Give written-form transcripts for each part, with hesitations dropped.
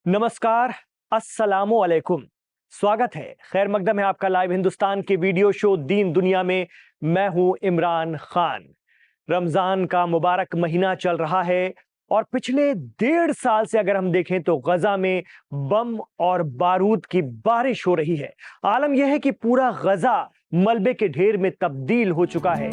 नमस्कार, अस्सलामु अलैकुम। स्वागत है, खैर मकदम है आपका लाइव हिंदुस्तान के वीडियो शो दीन दुनिया में। मैं हूं इमरान खान। रमजान का मुबारक महीना चल रहा है और पिछले 1.5 साल से अगर हम देखें तो गजा में बम और बारूद की बारिश हो रही है। आलम यह है कि पूरा गजा मलबे के ढेर में तब्दील हो चुका है।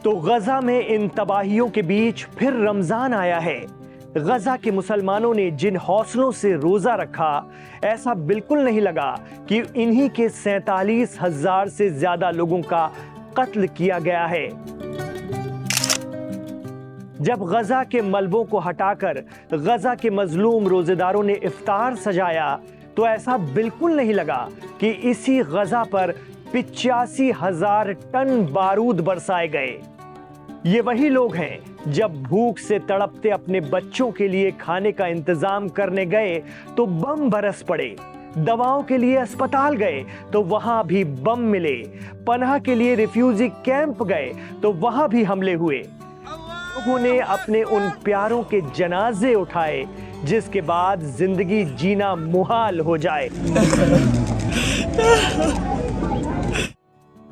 तो गजा में इन तबाहियों के बीच फिर रमजान आया है। गजा के मुसलमानों ने जिन हौसलों से रोजा रखा, ऐसा बिल्कुल नहीं लगा कि इन्हीं के 47,000 से ज्यादा लोगों का कत्ल किया गया है। जब गजा के मलबों को हटाकर गजा के मजलूम रोजेदारों ने इफ्तार सजाया, तो ऐसा बिल्कुल नहीं लगा कि इसी गजा पर 85,000 टन बारूद बरसाए गए। ये वही लोग हैं जब भूख से तड़पते अपने बच्चों के लिए खाने का इंतजाम करने गए तो बम बरस पड़े। दवाओं के लिए अस्पताल गए तो वहां भी बम मिले। पनाह के लिए रिफ्यूजी कैंप गए तो वहां भी हमले हुए। लोगों ने अपने उन प्यारों के जनाजे उठाए जिसके बाद जिंदगी जीना मुहाल हो जाए।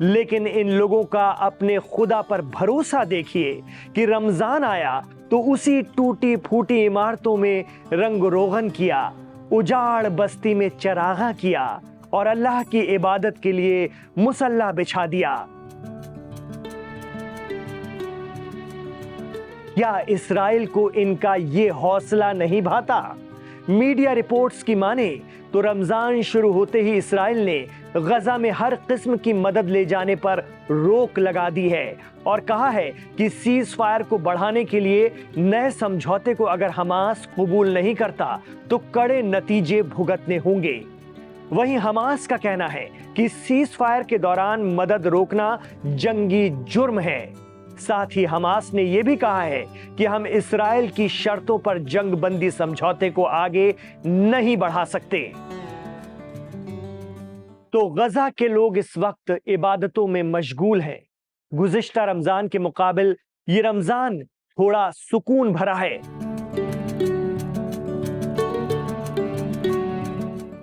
लेकिन इन लोगों का अपने खुदा पर भरोसा देखिए कि रमजान आया तो उसी टूटी फूटी इमारतों में रंग रोगन किया, उजाड़ बस्ती में चरागा किया और अल्लाह की इबादत के लिए मुसल्ला बिछा दिया। क्या इस्राइल को इनका ये हौसला नहीं भाता? मीडिया रिपोर्ट्स की माने तो रमजान शुरू होते ही इस्राइल ने गजा में हर किस्म की मदद ले जाने पर रोक लगा दी है और कहा है कि सीज फायर को बढ़ाने के लिए नए समझौते को अगर हमास कबूल नहीं करता तो कड़े नतीजे भुगतने होंगे। वहीं हमास का कहना है कि सीज फायर के दौरान मदद रोकना जंगी जुर्म है। साथ ही हमास ने यह भी कहा है कि हम इस्राइल की शर्तों पर जंगबंदी समझौते को आगे नहीं बढ़ा सकते। तो गजा के लोग इस वक्त इबादतों में मशगूल हैं। गुज़िश्ता रमजान के मुकाबिल ये रमजान थोड़ा सुकून भरा है।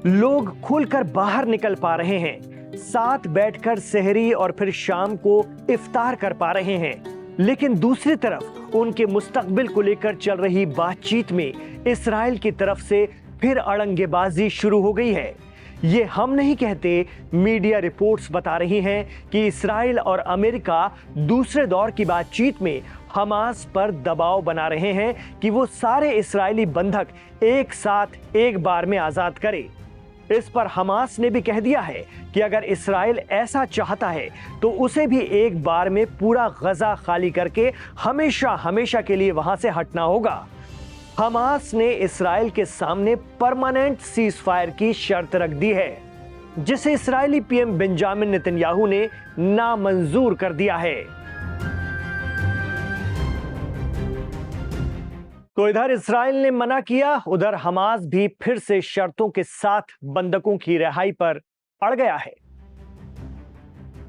लोग खुलकर बाहर निकल पा रहे हैं, साथ बैठकर सहरी और फिर शाम को इफ्तार कर पा रहे हैं। लेकिन दूसरी तरफ उनके मुस्तकबिल को लेकर चल रही बातचीत में इस्राइल की तरफ से फिर अड़ंगेबाजी शुरू हो गई है। ये हम नहीं कहते, मीडिया रिपोर्ट्स बता रही हैं कि इस्राइल और अमेरिका दूसरे दौर की बातचीत में हमास पर दबाव बना रहे हैं कि वो सारे इस्राइली बंधक एक साथ एक बार में आजाद करे। इस पर हमास ने भी कह दिया है कि अगर इस्राइल ऐसा चाहता है तो उसे भी एक बार में पूरा गजा खाली करके हमेशा हमेशा के लिए वहां से हटना होगा। हमास ने इस्राइल के सामने परमानेंट सीज फायर की शर्त रख दी है, जिसे इस्राइली पीएम बेंजामिन नेतन्याहू ने नामंजूर कर दिया है। तो इधर इस्राइल ने मना किया, उधर हमास भी फिर से शर्तों के साथ बंधकों की रिहाई पर अड़ गया है।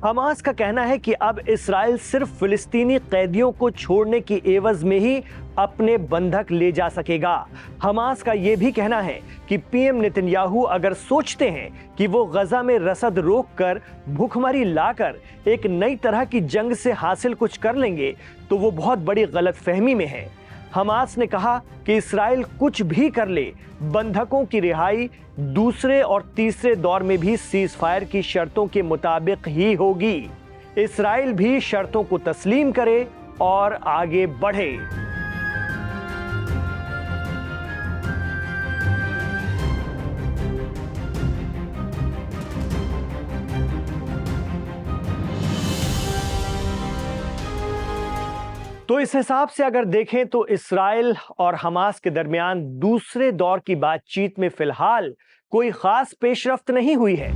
हमास का कहना है कि अब इस्राइल सिर्फ फिलिस्तीनी कैदियों को छोड़ने की एवज में ही अपने बंधक ले जा सकेगा। हमास का यह भी कहना है कि पीएम नेतन्याहू अगर सोचते हैं कि वो गजा में रसद रोककर भूखमरी लाकर एक नई तरह की जंग से हासिल कुछ कर लेंगे तो वो बहुत बड़ी गलतफहमी में है। हमास ने कहा कि इस्राइल कुछ भी कर ले, बंधकों की रिहाई दूसरे और तीसरे दौर में भी सीज फायर की शर्तों के मुताबिक ही होगी। इस्राइल भी शर्तों को तस्लीम करे और आगे बढ़े। तो इस हिसाब से अगर देखें तो इस्राइल और हमास के दरमियान दूसरे दौर की बातचीत में फिलहाल कोई खास पेशरफ्त नहीं हुई है।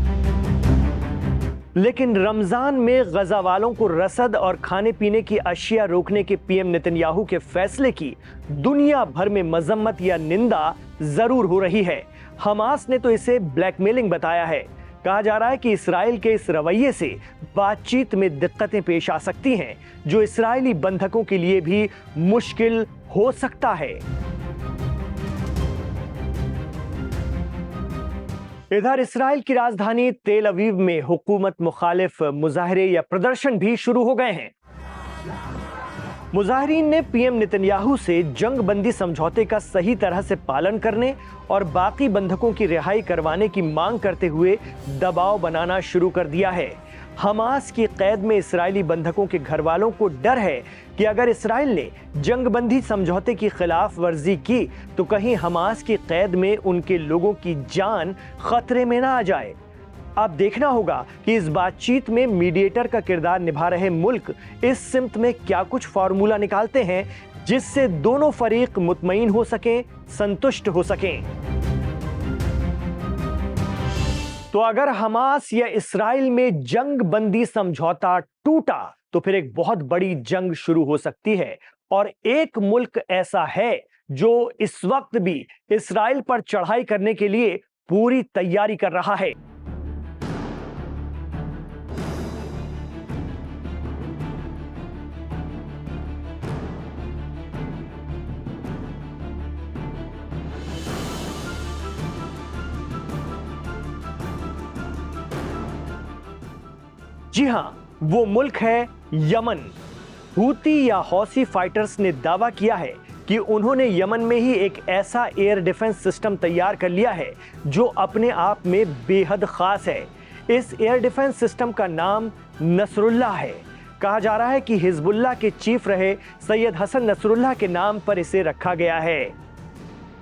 लेकिन रमजान में गजा वालों को रसद और खाने पीने की अशिया रोकने के पीएम नेतन्याहू के फैसले की दुनिया भर में मजम्मत या निंदा जरूर हो रही है। हमास ने तो इसे ब्लैकमेलिंग बताया है। कहा जा रहा है कि इसराइल के इस रवैये से बातचीत में दिक्कतें पेश आ सकती हैं, जो इस्राएली बंधकों के लिए भी मुश्किल हो सकता है। इधर इसराइल की राजधानी तेल अवीव में हुकूमत मुखालिफ मुजाहरे या प्रदर्शन भी शुरू हो गए हैं। मुजाहिरीन ने पीएम नेतन्याहू से जंग बंदी समझौते का सही तरह से पालन करने और बाकी बंधकों की रिहाई करवाने की मांग करते हुए दबाव बनाना शुरू कर दिया है। हमास की कैद में इस्राएली बंधकों के घर वालों को डर है कि अगर इसराइल ने जंगबंदी समझौते की खिलाफ वर्जी की तो कहीं हमास की कैद में उनके लोगों की जान खतरे में ना आ जाए। अब देखना होगा कि इस बातचीत में मीडिएटर का किरदार निभा रहे मुल्क इस सिमत में क्या कुछ फार्मूला निकालते हैं जिससे दोनों फरीक मुतमईन हो सकें, संतुष्ट हो सकें। तो अगर हमास या इसराइल में जंग बंदी समझौता टूटा तो फिर एक बहुत बड़ी जंग शुरू हो सकती है। और एक मुल्क ऐसा है जो इस वक्त भी इसराइल पर चढ़ाई करने के लिए पूरी तैयारी कर रहा है। जी हां, वो मुल्क है यमन। हूती या हौसी फाइटर्स ने दावा किया है कि उन्होंने यमन में ही एक ऐसा एयर डिफेंस सिस्टम तैयार कर लिया है जो अपने आप में बेहद खास है। इस एयर डिफेंस सिस्टम का नाम नसरुल्लाह है। कहा जा रहा है कि हिजबुल्लाह के चीफ रहे सैयद हसन नसरुल्लाह के नाम पर इसे रखा गया है।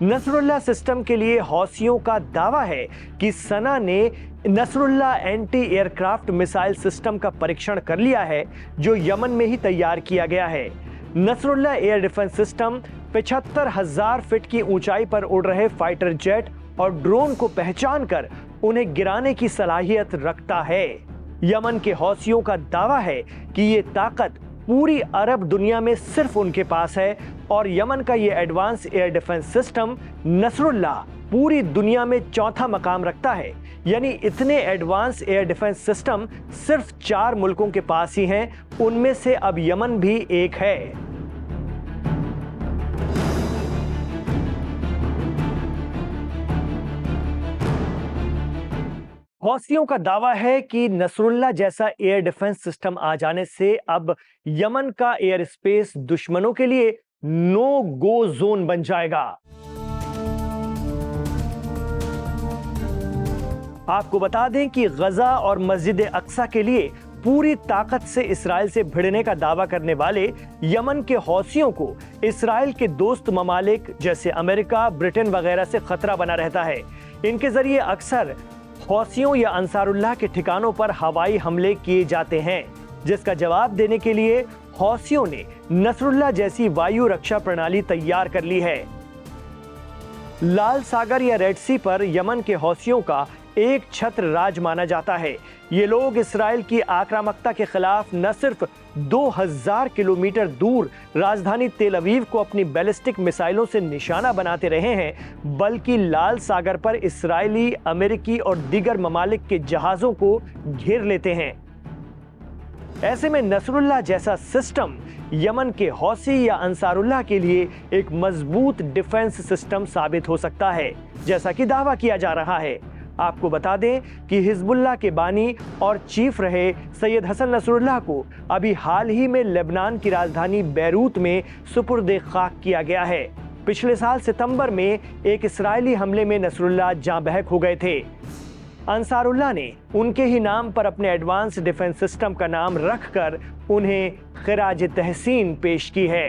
नसरुल्लाह सिस्टम के लिए हौसियों का दावा है कि सना ने Nasrullah anti aircraft missile system का परीक्षण कर लिया है जो यमन में ही तैयार किया गया है। Nasrullah air defence system 75,000 feet की ऊंचाई पर उड़ रहे फाइटर जेट और ड्रोन को पहचान कर उन्हें गिराने की सलाहियत रखता है। यमन के हौसियों का दावा है कि ये ताकत पूरी अरब दुनिया में सिर्फ उनके पास है और यमन का ये advance air defence system Nasrullah पूरी दुनिया में चौथा मकाम रखता है। यानी इतने एडवांस एयर डिफेंस सिस्टम सिर्फ 4 मुल्कों के पास ही हैं, उनमें से अब यमन भी एक है। हौसियों का दावा है कि नसरुल्लाह जैसा एयर डिफेंस सिस्टम आ जाने से अब यमन का एयर स्पेस दुश्मनों के लिए नो गो जोन बन जाएगा। आपको बता दें कि गजा और मस्जिद अक्सा के लिए पूरी ताकत से इसराइल से भिड़ने का दावा करने वाले यमन के हौसियों को इसराइल के दोस्त ममालिक जैसे अमेरिका, ब्रिटेन वगैरह से खतरा बना रहता है। इनके जरिए अक्सर हौसियों या अंसारुल्लाह के ठिकानों पर हवाई हमले किए जाते हैं, जिसका जवाब देने के लिए हौसियों ने नसरुल्लाह जैसी वायु रक्षा प्रणाली तैयार कर ली है। लाल सागर या रेड सी पर यमन के हौसियों का एक छत्र राज माना जाता है। ये लोग इसराइल की आक्रामकता के खिलाफ न सिर्फ 2000 किलोमीटर दूर राजधानी तेल अवीव को अपनी बैलिस्टिक मिसाइलों से निशाना बनाते रहे हैं, बल्कि लाल सागर पर इसराइली, अमेरिकी और दीगर ममालिक के जहाजों को घेर लेते हैं। ऐसे में नसरुल्लाह जैसा सिस्टम यमन के हौसी या अंसारुल्लाह के लिए एक मजबूत डिफेंस सिस्टम साबित हो सकता है, जैसा कि दावा किया जा रहा है। आपको बता दें कि हिजबुल्लाह के बानी और चीफ रहे सैयद हसन नसरुल्लाह को अभी हाल ही में लेबनान की राजधानी बैरूत में सुपुर्द खाक किया गया है। पिछले साल सितंबर में एक इस्राएली हमले में नसरुल्लाह जाँ बहक हो गए थे। अंसारुल्लाह ने उनके ही नाम पर अपने एडवांस डिफेंस सिस्टम का नाम रखकर उन्हें खिराज तहसीन पेश की है।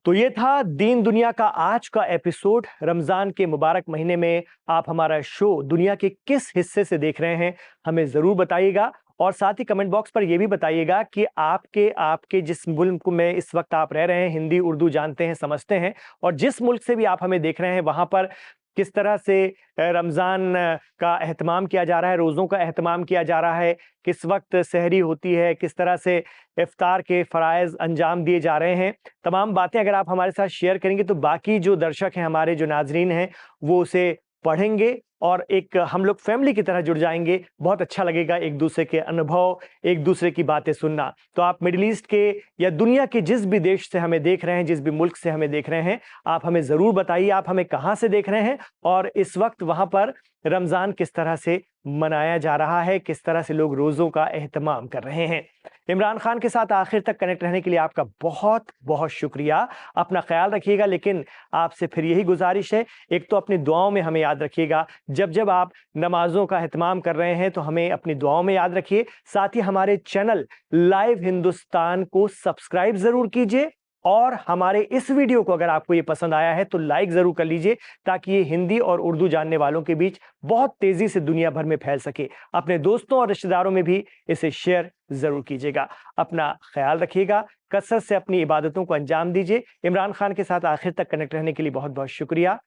तो ये था दीन दुनिया का आज का एपिसोड। रमजान के मुबारक महीने में आप हमारा शो दुनिया के किस हिस्से से देख रहे हैं हमें जरूर बताइएगा, और साथ ही कमेंट बॉक्स पर यह भी बताइएगा कि आपके जिस मुल्क में इस वक्त आप रह रहे हैं, हिंदी उर्दू जानते हैं, समझते हैं, और जिस मुल्क से भी आप हमें देख रहे हैं वहां पर किस तरह से रमज़ान का एहतमाम किया जा रहा है, रोज़ों का एहतमाम किया जा रहा है, किस वक्त सहरी होती है, किस तरह से इफ्तार के फ़राइज़ अंजाम दिए जा रहे हैं। तमाम बातें अगर आप हमारे साथ शेयर करेंगे तो बाकी जो दर्शक हैं, हमारे जो नाज़रीन हैं, वो उसे पढ़ेंगे और एक हम लोग फैमिली की तरह जुड़ जाएँगे। बहुत अच्छा लगेगा एक दूसरे के अनुभव, एक दूसरे की बातें सुनना। तो आप मिडल ईस्ट के या दुनिया के जिस भी देश से हमें देख रहे हैं, जिस भी मुल्क से हमें देख रहे हैं, आप हमें ज़रूर बताइए आप हमें कहाँ से देख रहे हैं और इस वक्त वहाँ पर रमज़ान किस तरह से मनाया जा रहा है, किस तरह से लोग रोज़ों का एहतमाम कर रहे हैं। इमरान खान के साथ आखिर तक कनेक्ट रहने के लिए आपका बहुत-बहुत शुक्रिया। अपना ख़्याल रखिएगा, लेकिन आपसे फिर यही गुज़ारिश है, एक तो अपनी दुआओं में हमें याद रखिएगा। जब-जब आप नमाज़ों का एहतमाम कर रहे हैं, तो हमें अपनी दुआओं में याद रखिए। साथ ही हमारे चैनल लाइव हिंदुस्तान को सब्सक्राइब ज़रूर कीजिए और हमारे इस वीडियो को अगर आपको ये पसंद आया है, तो लाइक ज़रूर कर लीजिए, ताकि ये हिंदी और उर्दू जानने वालों के बीच बहुत तेज़ी से दुनिया भर में फैल सके। अपने दोस्तों और रिश्तेदारों में भी इसे शेयर ज़रूर कीजिएगा। अपना ख़्याल रखिएगा, कसरत से अपनी इबादतों को अंजाम दीजिए। इमरान खान के साथ आखिर तक कनेक्ट रहने के लिए बहुत-बहुत शुक्रिया।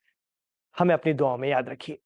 हमें अपनी दुआओं में याद रखिए।